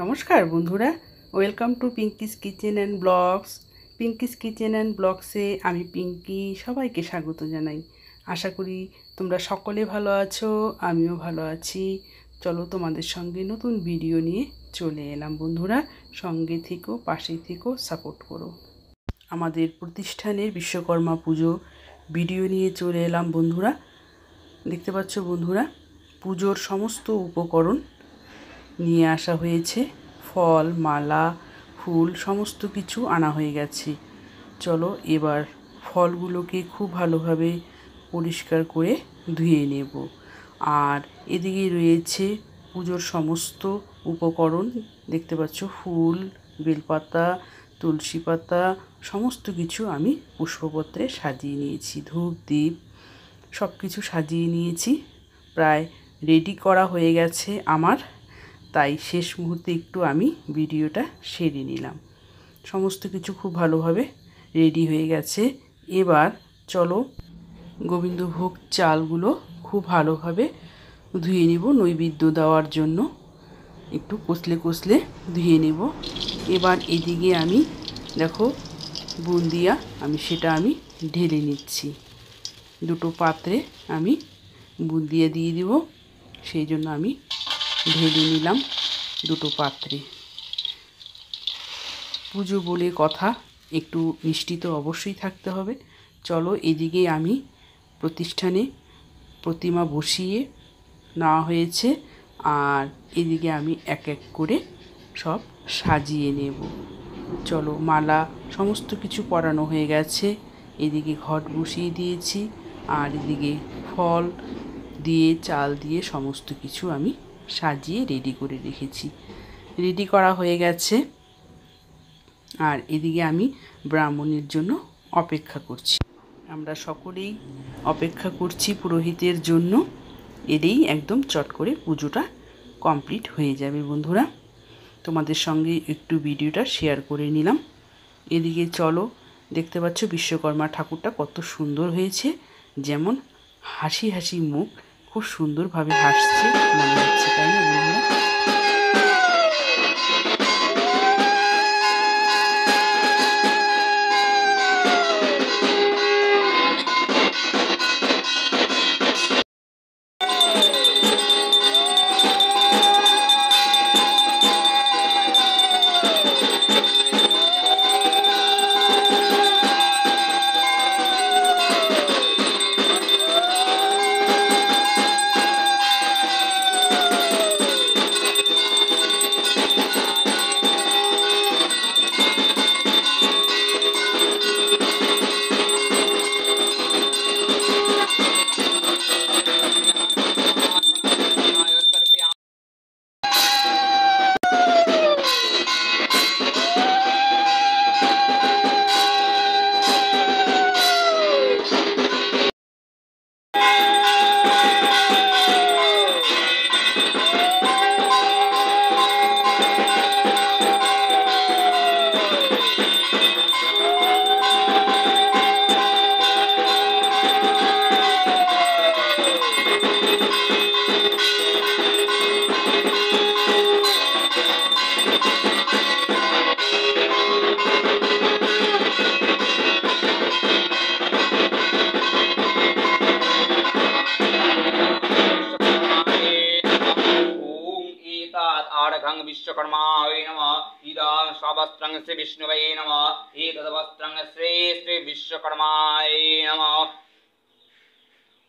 নমস্কার বন্ধুরা, welcome to Pinky's kitchen and blogs. Pinky's kitchen and ব্লগসে আমি পিঙ্কি সবাইকে স্বাগত জানাই। আশা করি তোমরা সকলে ভালো আছো, আমিও ভালো আছি। চলো তোমাদের সঙ্গে নতুন ভিডিও নিয়ে চলে এলাম। বন্ধুরা সঙ্গে থেকো, পাশে থেকো, সাপোর্ট করো। আমাদের প্রতিষ্ঠানের বিশ্বকর্মা পুজো ভিডিও নিয়ে চলে এলাম বন্ধুরা। দেখতে পাচ্ছ বন্ধুরা, পুজোর সমস্ত উপকরণ নিয়ে আসা হয়েছে। ফল, মালা, ফুল সমস্ত কিছু আনা হয়ে গেছে। চলো এবার ফলগুলোকে খুব ভালোভাবে পরিষ্কার করে ধুয়ে নেব। আর এদিকে রয়েছে পুজোর সমস্ত উপকরণ। দেখতে পাচ্ছ ফুল, বেলপাতা, তুলসী পাতা সমস্ত কিছু আমি পুষ্পপত্রে সাজিয়ে নিয়েছি। ধূপ, দীপ সব কিছু সাজিয়ে নিয়েছি। প্রায় রেডি করা হয়ে গেছে আমার, তাই শেষ মুহূর্তে একটু আমি ভিডিওটা সেরে নিলাম। সমস্ত কিছু খুব ভালোভাবে রেডি হয়ে গেছে। এবার চলো গোবিন্দভোগ চালগুলো খুব ভালোভাবে ধুয়ে নেব নৈবেদ্য দেওয়ার জন্য। একটু কষলে কষলে ধুয়ে নেব। এবার এদিকে আমি দেখো বুন্দিয়া সেটা আমি ঢেলে নিচ্ছি। দুটো পাত্রে আমি বুন্দিয়া দিয়ে দেব, সেই জন্য আমি ঢেলে নিলাম দুটো পাত্রে। পুজো বলে কথা, একটু মিষ্টি তো অবশ্যই থাকতে হবে। চলো এদিকে আমি প্রতিষ্ঠানে প্রতিমা বসিয়ে নেওয়া হয়েছে, আর এদিকে আমি এক এক করে সব সাজিয়ে নেব। চলো মালা সমস্ত কিছু পরানো হয়ে গেছে। এদিকে ঘট বসিয়ে দিয়েছি, আর এদিকে ফল দিয়ে চাল দিয়ে সমস্ত কিছু আমি সাজিয়ে রেডি করে রেখেছি। রেডি করা হয়ে গেছে, আর এদিকে আমি ব্রাহ্মণের জন্য অপেক্ষা করছি। আমরা সকলেই অপেক্ষা করছি পুরোহিতের জন্য। এলেই একদম চট করে পুজোটা কমপ্লিট হয়ে যাবে বন্ধুরা। তোমাদের সঙ্গে একটু ভিডিওটা শেয়ার করে নিলাম। এদিকে চলো, দেখতে পাচ্ছ বিশ্বকর্মা ঠাকুরটা কত সুন্দর হয়েছে। যেমন হাসি হাসি মুখ, খুব সুন্দরভাবে হাসছে মনে হচ্ছে, তাই না বন্ধুরা? आर्घं विश्वकर्माय नमः। इदं स्वस्त्रं श्री विष्णुवे नमः। एतद्वस्त्रं श्री श्री विश्वकर्माय नमः।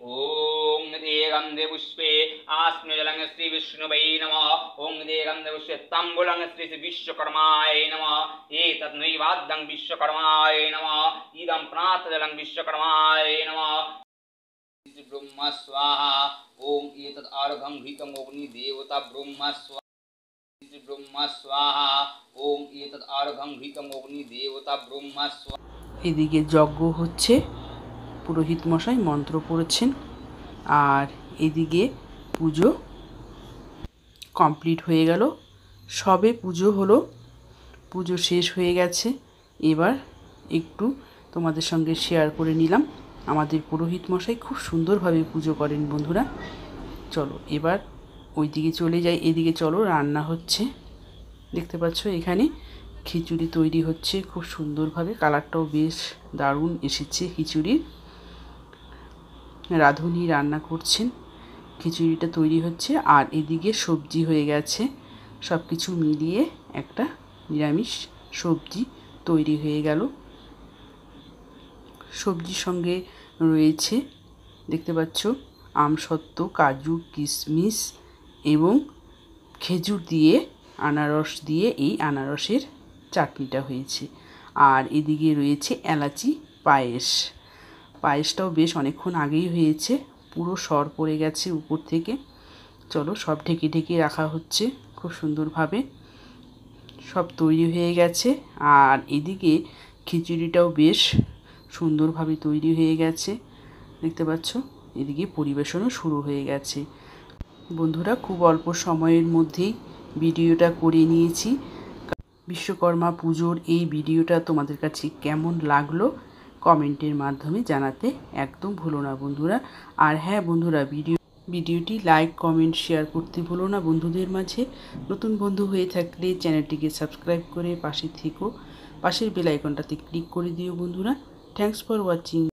ओम देगंधे पुष्पे आस्मजलं श्री विष्णुवे नमः। ओम देगंधे पुष्पे ताम्बूलं श्री श्री विश्वकर्माय नमः। एतत् नैवेद्यं विश्वकर्माय नमः। इदं प्रातःजलं विश्वकर्माय नमः। ब्रह्म स्वाहा। ओम एतत् अर्घं घृतम् अग्नि देवता ब्रह्म स्वाहा। ब्रह्म स्वाहा। ओम एतत् अर्घं घृतम् अग्नि देवता ब्रह्म स्वाहा। এদিকে যজ্ঞ হচ্ছে, পুরোহিত মশাই মন্ত্র পড়েছেন, আর এদিকে পুজো কমপ্লিট হয়ে গেল। সবে পুজো হলো, পুজো শেষ হয়ে গেছে। এবার একটু তোমাদের সঙ্গে শেয়ার করে নিলাম। আমাদের পুরোহিত মশাই খুব সুন্দরভাবে পুজো করেন বন্ধুরা। চলো এবার ওই দিকে চলে যাই। এদিকে চলো রান্না হচ্ছে। দেখতে পাচ্ছ এখানে খিচুড়ি তৈরি হচ্ছে খুব সুন্দরভাবে, কালারটাও বেশ দারুণ এসেছে খিচুড়ির। রাঁধুনি রান্না করছেন, খিচুড়িটা তৈরি হচ্ছে, আর এদিকে সবজি হয়ে গেছে। সব কিছু মিলিয়ে একটা নিরামিষ সবজি তৈরি হয়ে গেল। সবজির সঙ্গে রয়েছে দেখতে পাচ্ছ আমসত্ত্ব, কাজু, কিশমিশ এবং খেজুর দিয়ে, আনারস দিয়ে এই আনারসের চাটনিটা হয়েছে। আর এদিকে রয়েছে এলাচি পায়েস। পায়েসটাও বেশ অনেকক্ষণ আগেই হয়েছে, পুরো সর পড়ে গেছে উপর থেকে। চলো সব ঢেকে ঢেকে রাখা হচ্ছে খুব সুন্দরভাবে, সব তৈরি হয়ে গেছে। আর এদিকে খিচুড়িটাও বেশ সুন্দরভাবে তৈরি হয়ে গেছে দেখতে পাচ্ছ। এদিকে পরিবেশনও শুরু হয়ে গেছে। বন্ধুরা খুব অল্প সময়ের মধ্যেই ভিডিওটা করে নিয়েছি। বিশ্বকর্মা পুজোর এই ভিডিওটা তোমাদের কাছে কেমন লাগলো কমেন্টের মাধ্যমে জানাতে একদম ভুলো না বন্ধুরা। আর হ্যাঁ বন্ধুরা, ভিডিওটি লাইক, কমেন্ট, শেয়ার করতে ভুলো না বন্ধুদের মাঝে। নতুন বন্ধু হয়ে থাকলে চ্যানেলটিকে সাবস্ক্রাইব করে পাশে থেকো, পাশের বেল আইকনটাতে ক্লিক করে দিও বন্ধুরা। Thanks for watching.